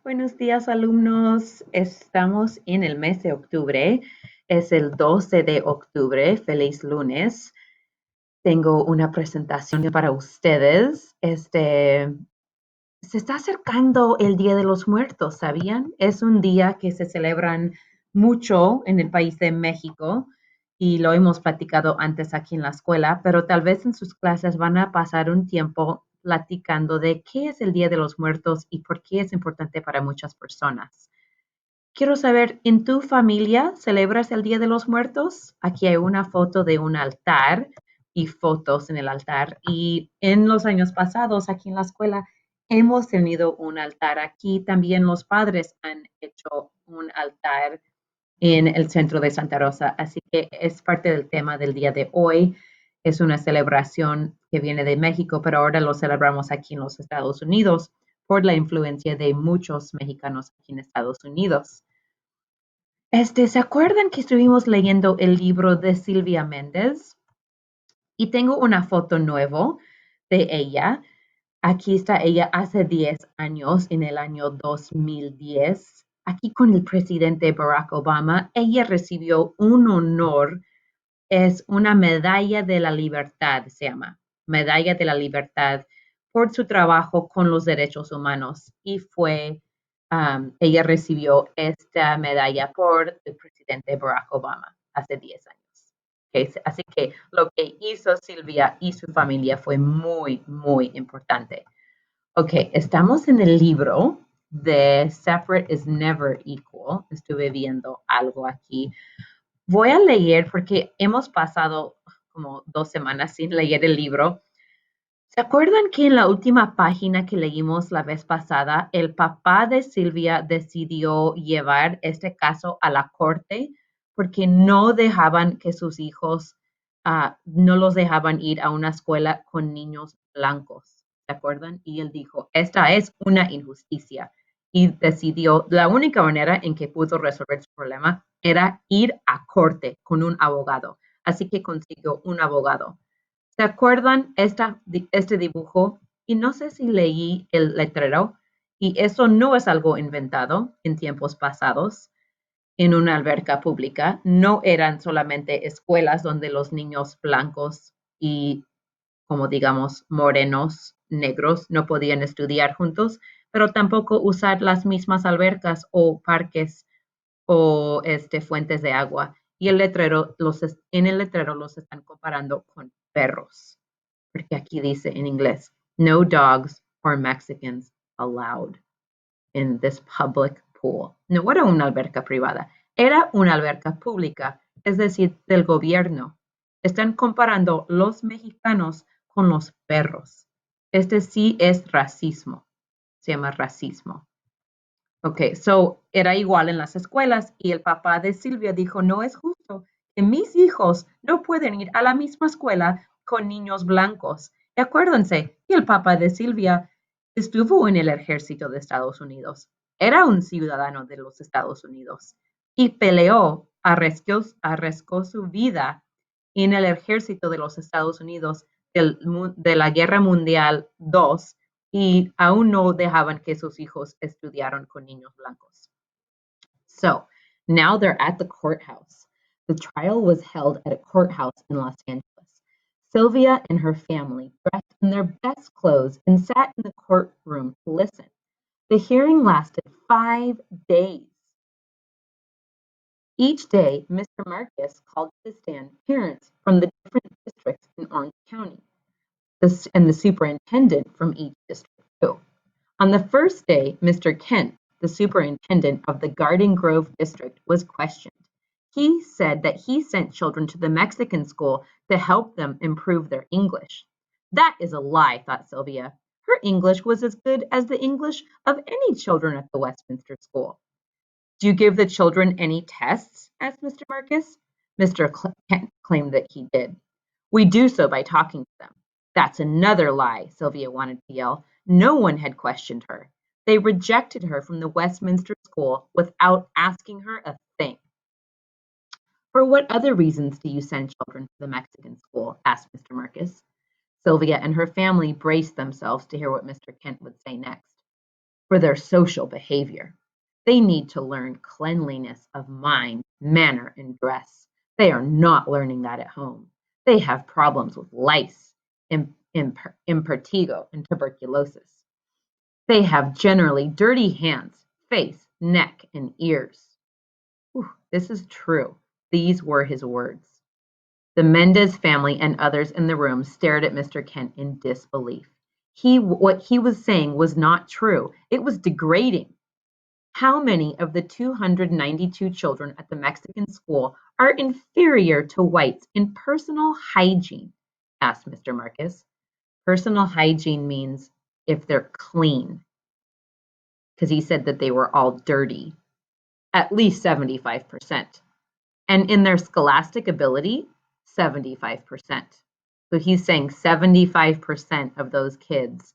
Buenos días, alumnos. Estamos en el mes de octubre. Es el 12 de octubre. Feliz lunes. Tengo una presentación para ustedes. Se está acercando el Día de los Muertos, ¿sabían? Es un día que se celebran mucho en el país de México y lo hemos platicado antes aquí en la escuela, pero tal vez en sus clases van a pasar un tiempo platicando de qué es el Día de los Muertos y por qué es importante para muchas personas. Quiero saber, ¿en tu familia celebras el Día de los Muertos? Aquí hay una foto de un altar y fotos en el altar. Y en los años pasados, aquí en la escuela, hemos tenido un altar. Aquí también los padres han hecho un altar en el centro de Santa Rosa. Así que es parte del tema del día de hoy. Es una celebración que viene de México, pero ahora lo celebramos aquí en los Estados Unidos por la influencia de muchos mexicanos aquí en Estados Unidos. ¿Se acuerdan que estuvimos leyendo el libro de Silvia Méndez? Y tengo una foto nueva de ella. Aquí está ella hace 10 años, en el año 2010. Aquí con el presidente Barack Obama, ella recibió un honor, es una medalla de la libertad, se llama, medalla de la libertad por su trabajo con los derechos humanos y ella recibió esta medalla por el presidente Barack Obama hace 10 años. Okay, así que lo que hizo Silvia y su familia fue muy, muy importante. Ok, estamos en el libro de Separate is Never Equal. Estuve viendo algo aquí. Voy a leer porque hemos pasado como 2 semanas sin leer el libro. ¿Se acuerdan que en la última página que leímos la vez pasada, el papá de Silvia decidió llevar este caso a la corte porque no dejaban que sus hijos, no los dejaban ir a una escuela con niños blancos? ¿Se acuerdan? Y él dijo, esta es una injusticia. Y decidió, la única manera en que pudo resolver su problema era ir a corte con un abogado. Así que consiguió un abogado. ¿Se acuerdan este dibujo? Y no sé si leí el letrero, y eso no es algo inventado en tiempos pasados. En una alberca pública no eran solamente escuelas donde los niños blancos y, como digamos, morenos, negros, no podían estudiar juntos, pero tampoco usar las mismas albercas o parques o fuentes de agua. Y en el letrero los están comparando con perros, porque aquí dice en inglés, no dogs or Mexicans allowed in this public pool. No era una alberca privada, era una alberca pública, es decir, del gobierno. Están comparando los mexicanos con los perros. Este sí es racismo, se llama racismo. Ok, so era igual en las escuelas y el papá de Silvia dijo, no es justo que mis hijos no pueden ir a la misma escuela con niños blancos. Y acuérdense, que el papá de Silvia estuvo en el ejército de Estados Unidos. Era un ciudadano de los Estados Unidos y peleó, arriesgó su vida en el ejército de los Estados Unidos de la Guerra Mundial II y aún no dejaban que sus hijos estudiaran con niños blancos. So now they're at the courthouse. The trial was held at a courthouse in Los Angeles. Sylvia and her family dressed in their best clothes and sat in the courtroom to listen. The hearing lasted 5 days. Each day, Mr. Marcus called to the stand parents from the different districts in Orange County, and the superintendent from each district too. On the first day, Mr. Kent, the superintendent of the Garden Grove district, was questioned. He said that he sent children to the Mexican school to help them improve their English. That is a lie, thought Sylvia. Her English was as good as the English of any children at the Westminster school. Do you give the children any tests? Asked Mr. Marcus. Mr. Kent claimed that he did. We do so by talking to them. That's another lie, Sylvia wanted to yell. No one had questioned her. They rejected her from the Westminster school without asking her a thing. For what other reasons do you send children to the Mexican school? Asked Mr. Marcus. Sylvia and her family braced themselves to hear what Mr. Kent would say next. for their social behavior. They need to learn cleanliness of mind, manner, and dress. They are not learning that at home. They have problems with lice, impertigo, and tuberculosis. They have generally dirty hands, face, neck, and ears. Whew, this is true. These were his words. The Mendez family and others in the room stared at Mr. Kent in disbelief. What he was saying was not true. It was degrading. How many of the 292 children at the Mexican school are inferior to whites in personal hygiene? Asked Mr. Marcus. Personal hygiene means if they're clean, because he said that they were all dirty, at least 75%. And in their scholastic ability, 75%. So he's saying 75% of those kids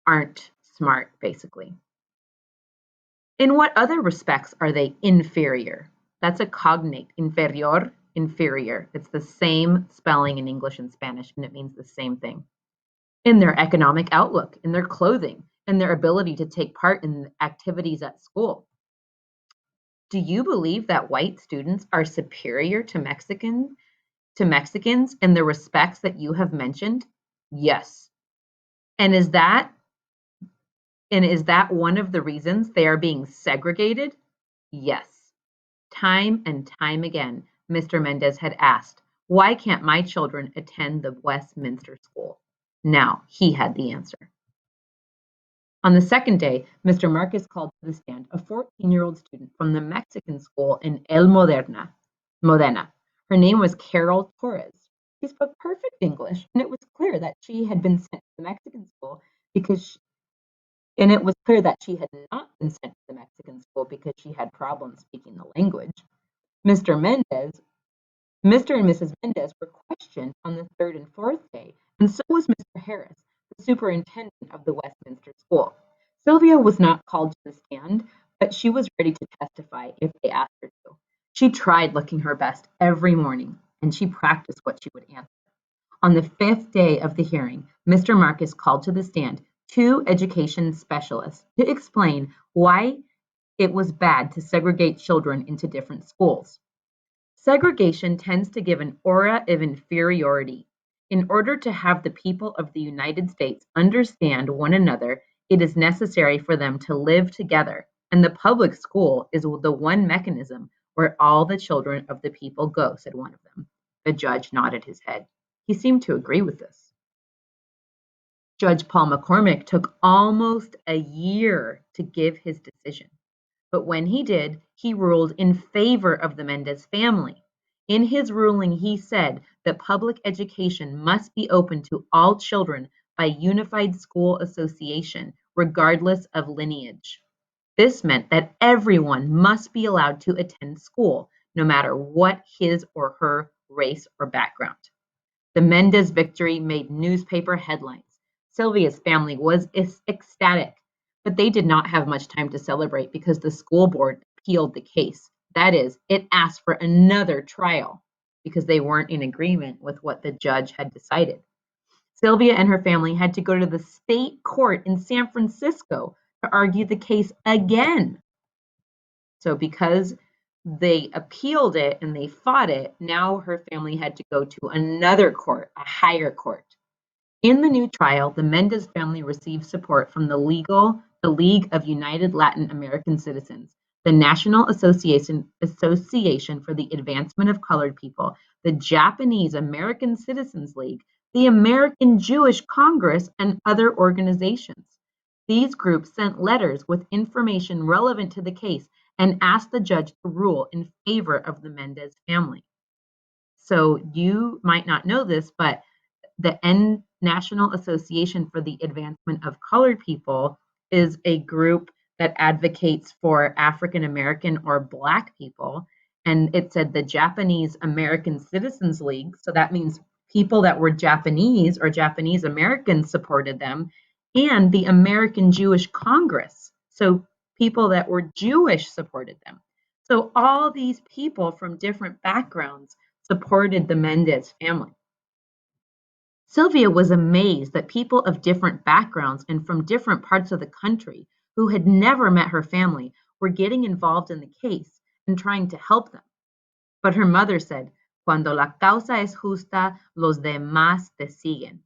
aren't smart, basically. In what other respects are they inferior? That's a cognate, inferior, inferior. It's the same spelling in English and Spanish, and it means the same thing. In their economic outlook, in their clothing, in their ability to take part in activities at school. Do you believe that white students are superior to Mexicans in the respects that you have mentioned? Yes. And is that one of the reasons they are being segregated? Yes. Time and time again, Mr. Mendez had asked, why can't my children attend the Westminster School? Now he had the answer. On the second day, Mr. Marcus called to the stand a 14-year-old student from the Mexican school in El Modena. Her name was Carol Torres. She spoke perfect English, and it was clear that she had been sent to the Mexican school and it was clear that she had not been sent to the Mexican school because she had problems speaking the language. Mr. and Mrs. Mendez were questioned on the third and fourth day, and so was Mr. Harris, the superintendent of the Westminster School. Sylvia was not called to the stand, but she was ready to testify if they asked her to. She tried looking her best every morning, and she practiced what she would answer. On the fifth day of the hearing, Mr. Marcus called to the stand two education specialists to explain why it was bad to segregate children into different schools. Segregation tends to give an aura of inferiority. In order to have the people of the United States understand one another, it is necessary for them to live together, and the public school is the one mechanism where all the children of the people go, said one of them. The judge nodded his head. He seemed to agree with this. Judge Paul McCormick took almost a year to give his decision. But when he did, he ruled in favor of the Mendez family. In his ruling, he said that public education must be open to all children by unified school association, regardless of lineage. This meant that everyone must be allowed to attend school, no matter what his or her race or background. The Mendez victory made newspaper headlines. Sylvia's family was ecstatic, but they did not have much time to celebrate because the school board appealed the case. That is, it asked for another trial because they weren't in agreement with what the judge had decided. Sylvia and her family had to go to the state court in San Francisco to argue the case again. So because they appealed it and they fought it, now her family had to go to another court, a higher court. In the new trial, the Mendez family received support from the League of United Latin American Citizens, the National Association for the Advancement of Colored People, the Japanese American Citizens League, the American Jewish Congress, and other organizations. These groups sent letters with information relevant to the case and asked the judge to rule in favor of the Mendez family. So you might not know this, but the National Association for the Advancement of Colored People is a group that advocates for African American or Black people. And it said the Japanese American Citizens League, so that means people that were Japanese or Japanese Americans supported them, and the American Jewish Congress, so people that were Jewish supported them. So all these people from different backgrounds supported the Mendez family. Sylvia was amazed that people of different backgrounds and from different parts of the country, who had never met her family, were getting involved in the case and trying to help them. But her mother said, Cuando la causa es justa, los demás te siguen.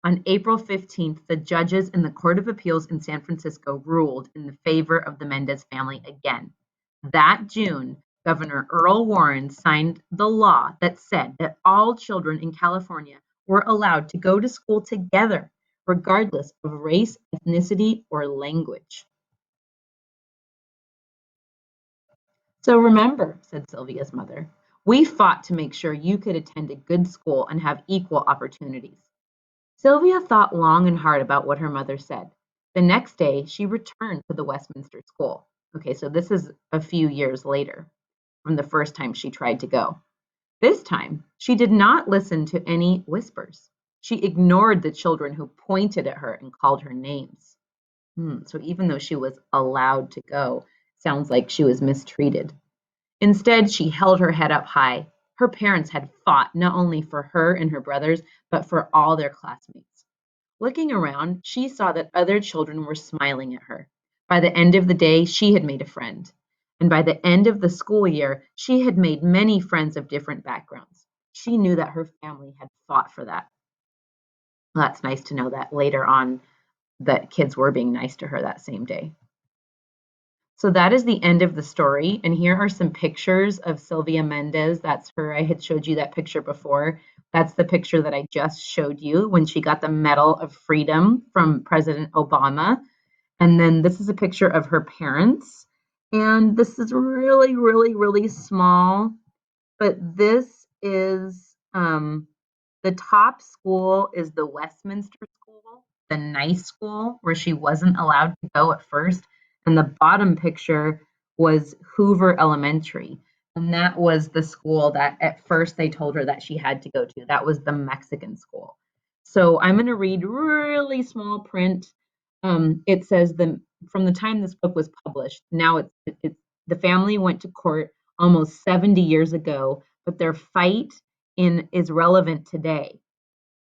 On April 15th, the judges in the Court of Appeals in San Francisco ruled in the favor of the Mendez family again. That June, Governor Earl Warren signed the law that said that all children in California were allowed to go to school together, regardless of race, ethnicity, or language. So remember, said Sylvia's mother, we fought to make sure you could attend a good school and have equal opportunities. Sylvia thought long and hard about what her mother said. The next day, she returned to the Westminster School. Okay, so this is a few years later from the first time she tried to go. This time, she did not listen to any whispers. She ignored the children who pointed at her and called her names. So even though she was allowed to go, sounds like she was mistreated. Instead, she held her head up high. Her parents had fought not only for her and her brothers, but for all their classmates. Looking around, she saw that other children were smiling at her. By the end of the day, she had made a friend. And by the end of the school year, she had made many friends of different backgrounds. She knew that her family had fought for that. Well, that's nice to know that later on that kids were being nice to her that same day. So that is the end of the story. And here are some pictures of Sylvia Mendez. That's her. I had showed you that picture before. That's the picture that I just showed you when she got the Medal of Freedom from President Obama. And then this is a picture of her parents. And this is really, really, really small. But this is the top school is the Westminster School, the nice school where she wasn't allowed to go at first. And the bottom picture was Hoover Elementary. And that was the school that at first they told her that she had to go to. That was the Mexican school. So I'm going to read really small print. It says from the time this book was published, now the family went to court almost 70 years ago, but their fight is relevant today.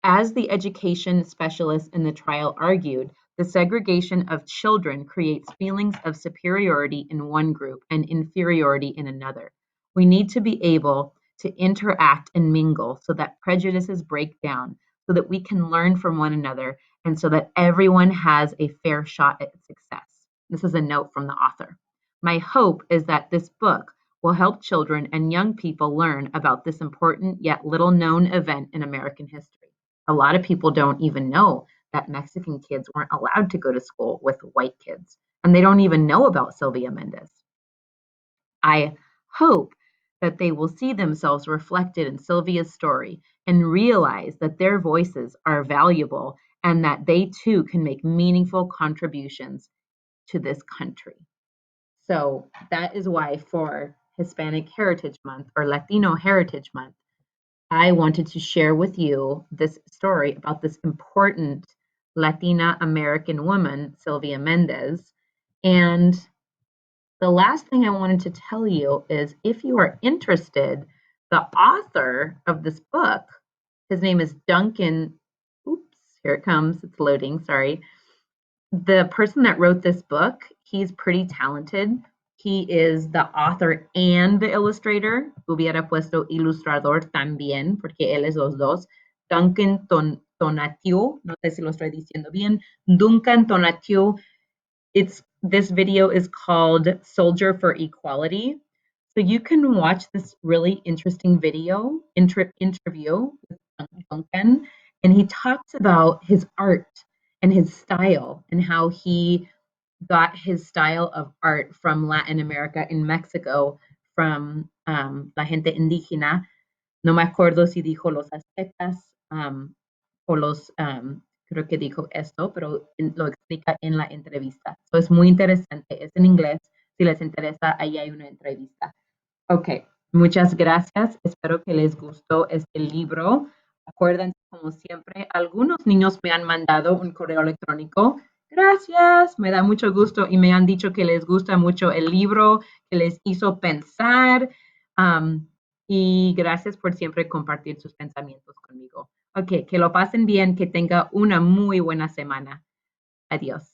As the education specialists in the trial argued, the segregation of children creates feelings of superiority in one group and inferiority in another. We need to be able to interact and mingle so that prejudices break down, so that we can learn from one another, and so that everyone has a fair shot at success. This is a note from the author. My hope is that this book will help children and young people learn about this important yet little known event in American history. A lot of people don't even know that Mexican kids weren't allowed to go to school with white kids, and they don't even know about Sylvia Mendez. I hope that they will see themselves reflected in Sylvia's story and realize that their voices are valuable and that they too can make meaningful contributions to this country. So that is why for Hispanic Heritage Month or Latino Heritage Month, I wanted to share with you this story about this important Latina American woman, Sylvia Mendez. And the last thing I wanted to tell you is if you are interested, the author of this book, his name is Duncan. Oops, here it comes. It's loading. Sorry. The person that wrote this book, he's pretty talented. He is the author and the illustrator. Hubiera puesto ilustrador también, porque él es los dos. Duncan Tonatiuh, no sé si lo estoy diciendo bien. Duncan Tonatiuh. This video is called Soldier for Equality. So you can watch this really interesting video, interview with Duncan, and he talks about his art and his style and how he got his style of art from Latin America in Mexico, from la gente indígena. No me acuerdo si dijo los aztecas o los, creo que dijo esto, pero lo explica en la entrevista. So es muy interesante, es en inglés. Si les interesa, ahí hay una entrevista. Ok, muchas gracias. Espero que les gustó este libro. Acuérdense, como siempre, algunos niños me han mandado un correo electrónico. Gracias, me da mucho gusto y me han dicho que les gusta mucho el libro, que les hizo pensar. Y gracias por siempre compartir sus pensamientos conmigo. Ok, que lo pasen bien, que tenga una muy buena semana. Adiós.